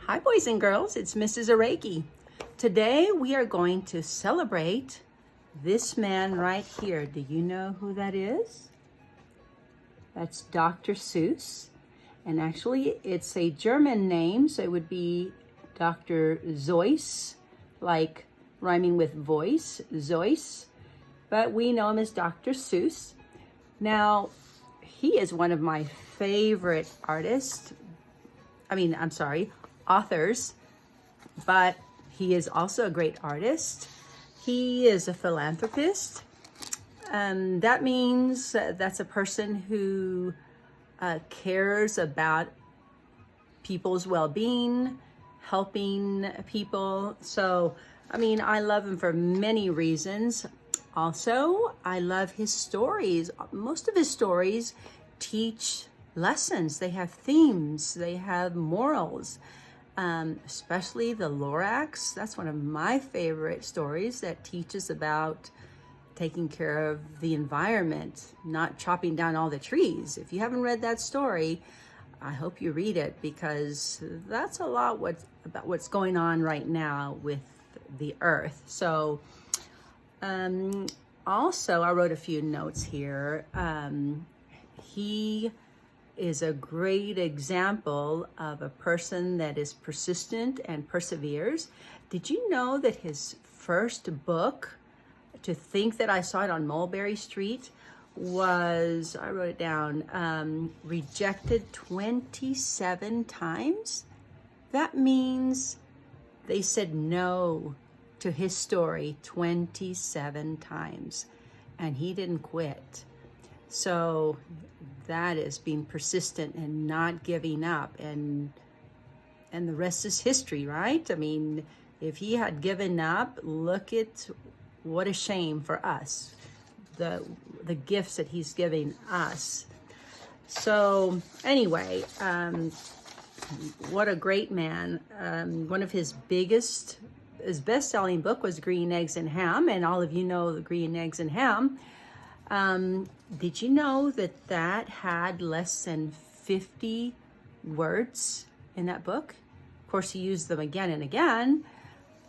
Hi boys and girls, it's Mrs. Arreguy. Today we are going to celebrate this man right here. Do you know who that is? That's Dr. Seuss. And actually it's a German name, so it would be Dr. Seuss, like rhyming with voice, Seuss. But we know him as Dr. Seuss. Now, he is one of my favorite authors, but he is also a great artist. He is a philanthropist. That means that's a person who cares about people's well-being, helping people. So, I love him for many reasons. Also, I love his stories. Most of his stories teach lessons. They have themes, they have morals. Especially the Lorax. That's one of my favorite stories that teaches about taking care of the environment, not chopping down all the trees. If you haven't read that story, I hope you read it, because that's a lot about what's going on right now with the earth. So also I wrote a few notes here. He is a great example of a person that is persistent and perseveres. Did you know that his first book, To Think That I Saw It on Mulberry Street, was, I wrote it down, rejected 27 times? That means they said no to his story 27 times, and he didn't quit. So that is being persistent and not giving up, and the rest is history, right? If he had given up, look at what a shame for us, the gifts that he's giving us. So anyway, what a great man. One of his best-selling book was Green Eggs and Ham, and all of you know the Green Eggs and Ham. Did you know that had less than 50 words in that book? Of course, he used them again and again,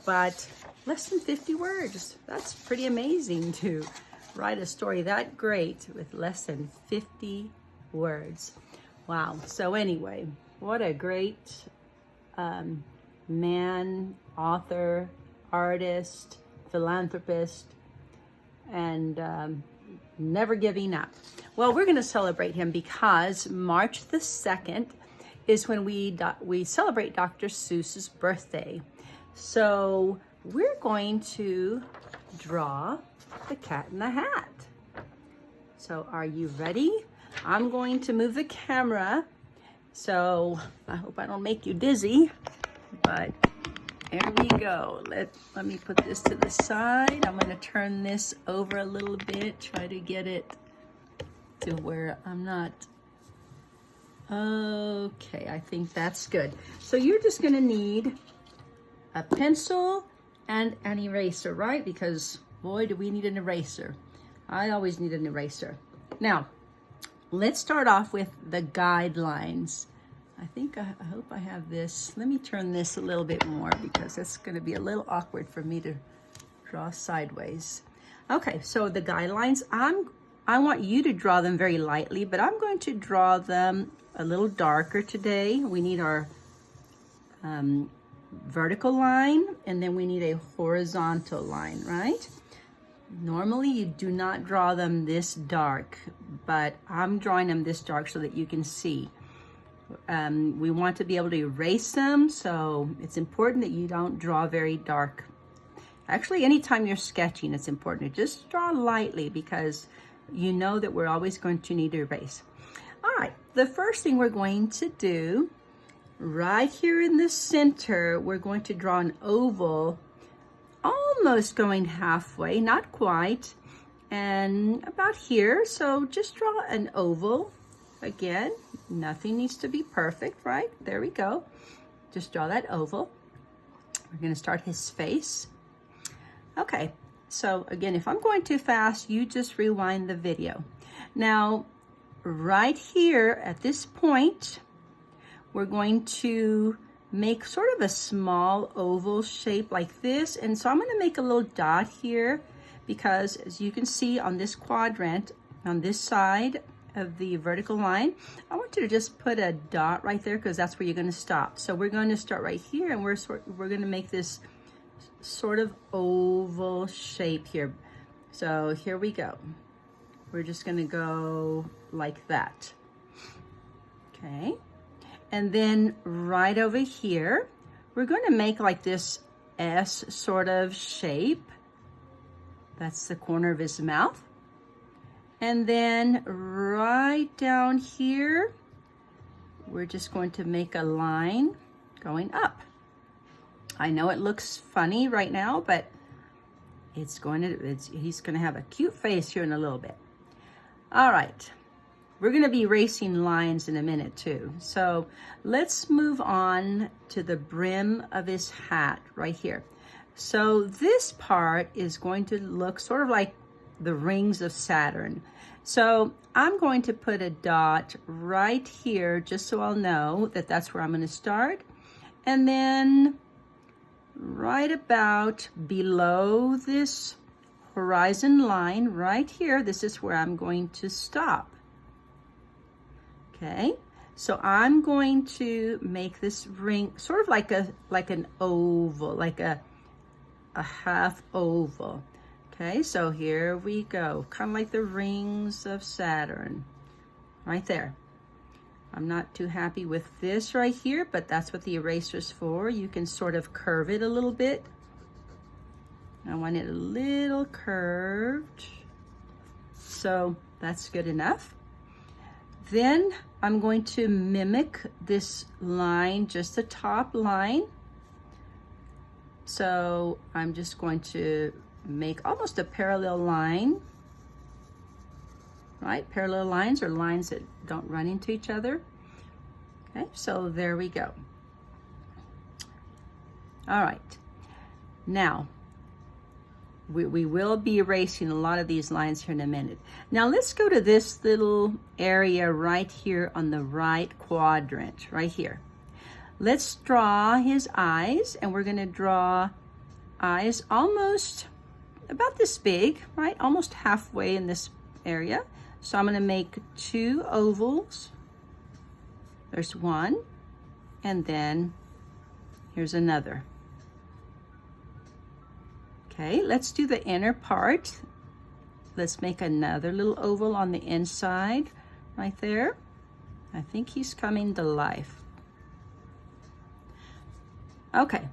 but less than 50 words. That's pretty amazing to write a story that great with less than 50 words. Wow. So anyway, what a great man, author, artist, philanthropist, and never giving up. Well, we're going to celebrate him because March the 2nd is when we celebrate Dr. Seuss's birthday. So we're going to draw the Cat in the Hat. So are you ready? I'm going to move the camera, so I hope I don't make you dizzy, but there we go. Let me put this to the side. I'm going to turn this over a little bit, try to get it to where I'm not. Okay, I think that's good. So you're just going to need a pencil and an eraser, right? Because boy, do we need an eraser. I always need an eraser. Now, let's start off with the guidelines. I hope I have this. Let me turn this a little bit more because it's going to be a little awkward for me to draw sideways. Okay, so the guidelines, I want you to draw them very lightly, but I'm going to draw them a little darker today. We need our vertical line, and then we need a horizontal line, right? Normally you do not draw them this dark, but I'm drawing them this dark so that you can see. We want to be able to erase them, so it's important that you don't draw very dark. Actually, anytime you're sketching, it's important to just draw lightly, because you know that we're always going to need to erase. All right, the first thing we're going to do, right here in the center, we're going to draw an oval, almost going halfway, not quite, and about here. So just draw an oval. Again, nothing needs to be perfect, right? There we go. Just draw that oval. We're going to start his face. Okay, so again, if I'm going too fast, you just rewind the video. Now, right here at this point, we're going to make sort of a small oval shape like this. And so I'm going to make a little dot here because, as you can see on this quadrant, on this side of the vertical line, I want you to just put a dot right there because that's where you're going to stop. So we're going to start right here, and we're going to make this sort of oval shape here. So here we go. We're just going to go like that. Okay. And then right over here, we're going to make like this S sort of shape. That's the corner of his mouth. And then right down here, we're just going to make a line going up. I know it looks funny right now, but he's going to have a cute face here in a little bit. All right. We're going to be erasing lines in a minute too. So let's move on to the brim of his hat right here. So this part is going to look sort of like the rings of Saturn. So I'm going to put a dot right here just so I'll know that that's where I'm going to start. And then right about below this horizon line right here, this is where I'm going to stop. Okay, so I'm going to make this ring sort of like an oval, like a half oval. Okay, so here we go, kind of like the rings of Saturn, right there. I'm not too happy with this right here, but that's what the eraser's for. You can sort of curve it a little bit. I want it a little curved, so that's good enough. Then I'm going to mimic this line, just the top line. So I'm just going to make almost a parallel line, right? Parallel lines are lines that don't run into each other. Okay, so there we go. All right, now we will be erasing a lot of these lines here in a minute. Now let's go to this little area right here on the right quadrant, right here. Let's draw his eyes, and we're gonna draw eyes almost about this big, right? Almost halfway in this area. So I'm gonna make 2 ovals. There's one, and then here's another. Okay, let's do the inner part. Let's make another little oval on the inside right there. I think he's coming to life. Okay,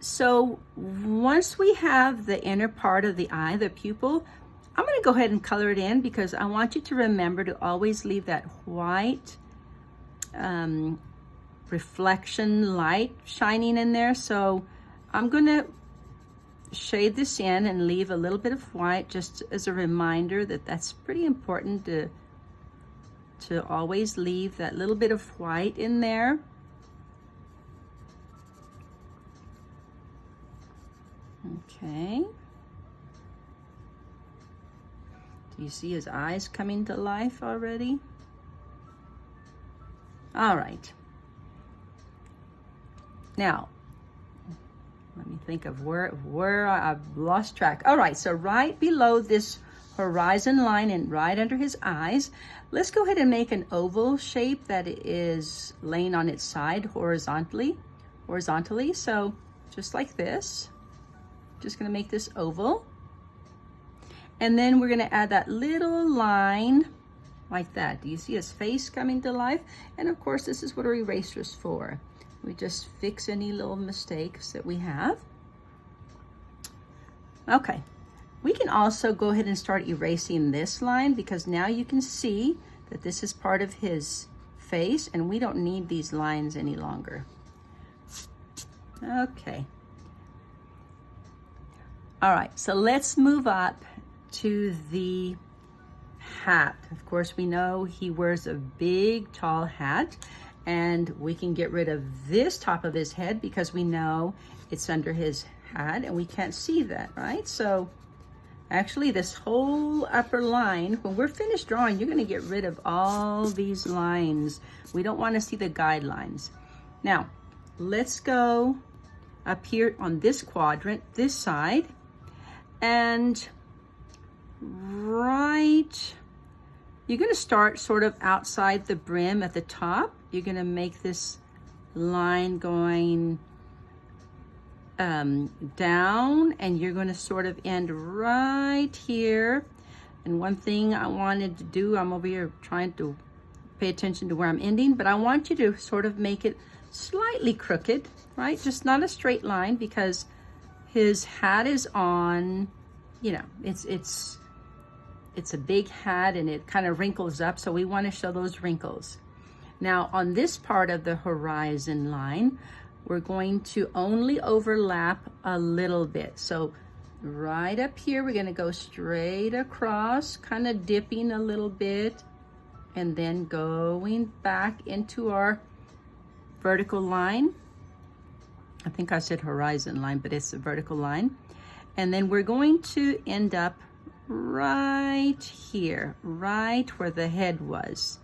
so once we have the inner part of the eye, the pupil, I'm going to go ahead and color it in because I want you to remember to always leave that white reflection light shining in there. So I'm going to shade this in and leave a little bit of white just as a reminder that that's pretty important to always leave that little bit of white in there. Okay. Do you see his eyes coming to life already? All right. Now, let me think of where I've lost track. All right, so right below this horizon line and right under his eyes, let's go ahead and make an oval shape that is laying on its side horizontally. So just like this. Just gonna make this oval. And then we're gonna add that little line like that. Do you see his face coming to life? And of course, this is what our eraser is for. We just fix any little mistakes that we have. Okay, we can also go ahead and start erasing this line because now you can see that this is part of his face and we don't need these lines any longer. Okay. All right, so let's move up to the hat. Of course, we know he wears a big, tall hat, and we can get rid of this top of his head because we know it's under his hat and we can't see that, right? So actually this whole upper line, when we're finished drawing, you're gonna get rid of all these lines. We don't wanna see the guidelines. Now, let's go up here on this quadrant, this side, and you're gonna start sort of outside the brim at the top. You're gonna make this line going down, and you're gonna sort of end right here. And one thing I wanted to do, I'm over here trying to pay attention to where I'm ending, but I want you to sort of make it slightly crooked, right? Just not a straight line, because his hat is on, you know, it's a big hat and it kind of wrinkles up, so we want to show those wrinkles. Now on this part of the horizon line, we're going to only overlap a little bit. So right up here, we're going to go straight across, kind of dipping a little bit, and then going back into our vertical line. I think I said horizon line, but it's a vertical line. And then we're going to end up right here, right where the head was.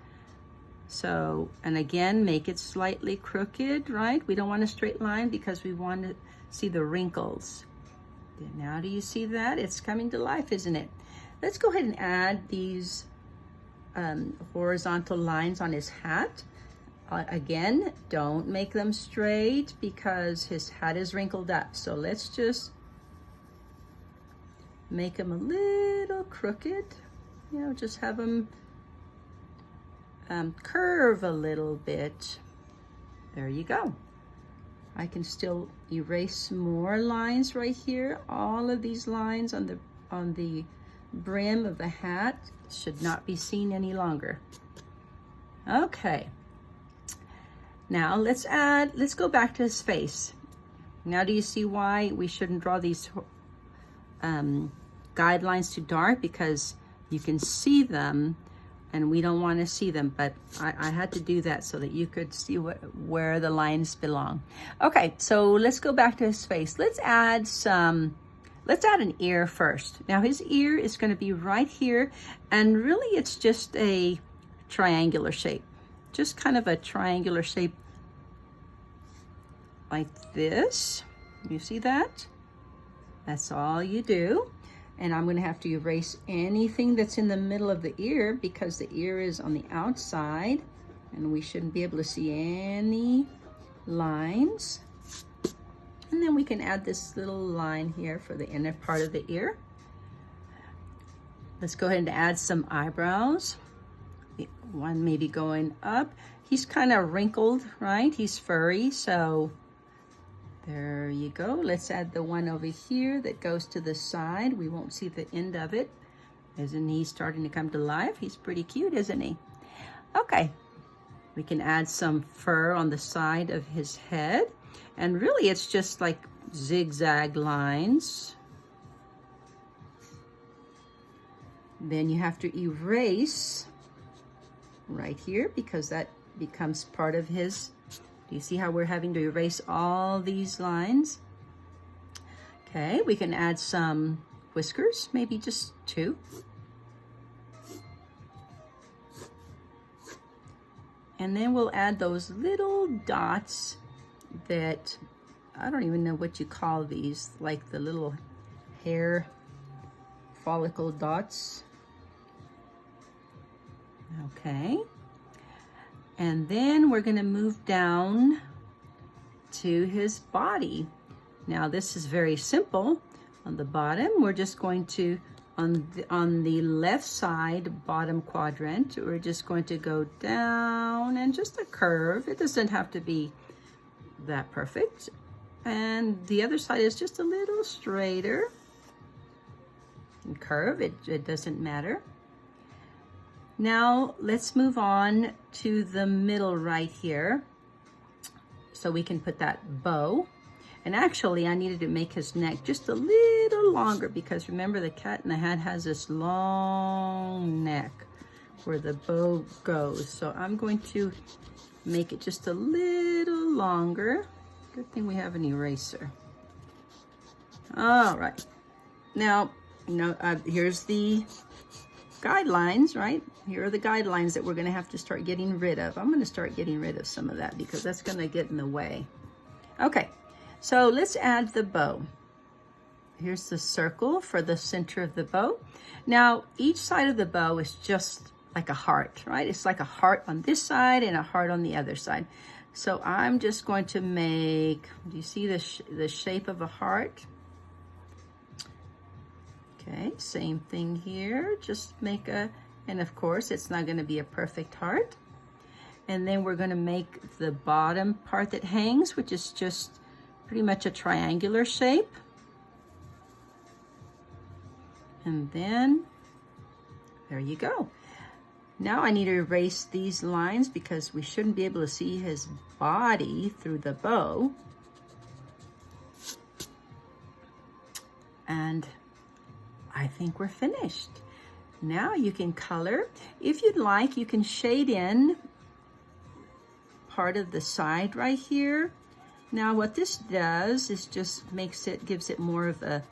So, and again, make it slightly crooked, right? We don't want a straight line because we want to see the wrinkles. Now do you see that? It's coming to life, isn't it? Let's go ahead and add these horizontal lines on his hat. Again, don't make them straight because his hat is wrinkled up. So let's just make them a little crooked. You know, just have them curve a little bit. There you go. I can still erase more lines right here. All of these lines on the brim of the hat should not be seen any longer. Okay. Now let's go back to his face. Now do you see why we shouldn't draw these guidelines too dark? Because you can see them and we don't want to see them, but I had to do that so that you could see where the lines belong. Okay, so let's go back to his face. Let's add an ear first. Now his ear is going to be right here, and really it's just a triangular shape. Just kind of a triangular shape like this. You see that? That's all you do. And I'm going to have to erase anything that's in the middle of the ear because the ear is on the outside and we shouldn't be able to see any lines. And then we can add this little line here for the inner part of the ear. Let's go ahead and add some eyebrows. One maybe going up. He's kind of wrinkled, right? He's furry, so there you go. Let's add the one over here that goes to the side. We won't see the end of it. Isn't he starting to come to life? He's pretty cute, isn't he? Okay, we can add some fur on the side of his head. And really it's just like zigzag lines. Then you have to erase right here because that becomes part of his. Do you see how we're having to erase all these lines? Okay, we can add some whiskers, maybe just 2. And then we'll add those little dots that, I don't even know what you call these, like the little hair follicle dots. Okay. And then we're going to move down to his body. Now this is very simple. On the bottom, we're just going to, on the left side bottom quadrant, we're just going to go down and just a curve. It doesn't have to be that perfect. And the other side is just a little straighter. And curve, it doesn't matter. Now let's move on to the middle right here so we can put that bow. And actually I needed to make his neck just a little longer because remember the Cat in the Hat has this long neck where the bow goes. So I'm going to make it just a little longer. Good thing we have an eraser. All right. Now, here's the guidelines, right? Here are the guidelines that we're going to have to start getting rid of. I'm going to start getting rid of some of that because that's going to get in the way. Okay, so let's add the bow. Here's the circle for the center of the bow. Now, each side of the bow is just like a heart, right? It's like a heart on this side and a heart on the other side. So I'm just going to make, do you see the shape of a heart? Okay, same thing here. Just make a, and of course, it's not going to be a perfect heart. And then we're going to make the bottom part that hangs, which is just pretty much a triangular shape. And then, there you go. Now I need to erase these lines because we shouldn't be able to see his body through the bow. And I think we're finished. Now you can color. If you'd like, you can shade in part of the side right here. Now what this does is just makes it, gives it more of a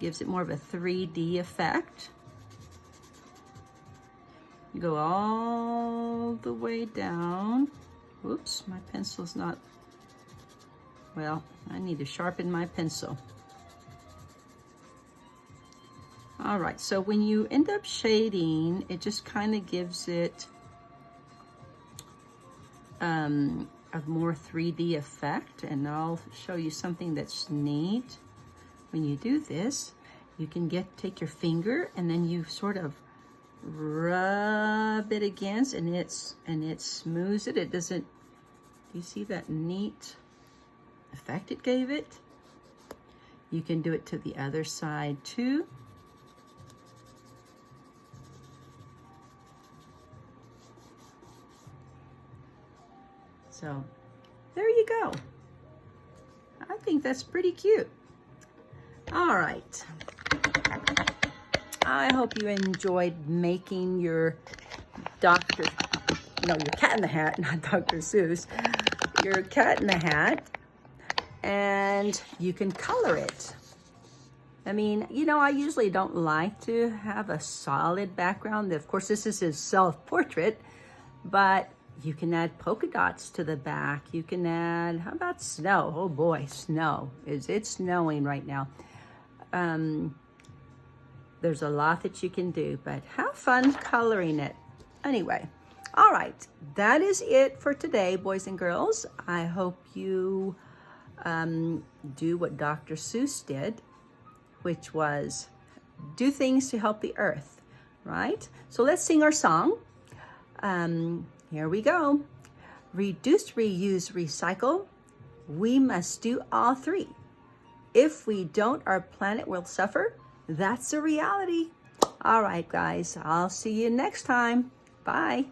3D effect. You go all the way down. Whoops, my pencil's not, well, I need to sharpen my pencil. All right, so when you end up shading, it just kind of gives it a more 3D effect. And I'll show you something that's neat. When you do this, you can take your finger and then you sort of rub it against, and it smooths it. It doesn't, do you see that neat effect it gave it? You can do it to the other side too. So there you go. I think that's pretty cute. All right. I hope you enjoyed making your your Cat in the Hat, not Dr. Seuss, your Cat in the Hat, and you can color it. I mean, you know, I usually don't like to have a solid background. Of course, this is his self-portrait, but you can add polka dots to the back. You can add, how about snow? Oh boy, snow. It's snowing right now. There's a lot that you can do, but have fun coloring it. Anyway, all right, that is it for today, boys and girls. I hope you do what Dr. Seuss did, which was do things to help the earth, right? So let's sing our song. Here we go. Reduce, reuse, recycle. We must do all three. If we don't, our planet will suffer. That's a reality. All right, guys, I'll see you next time. Bye.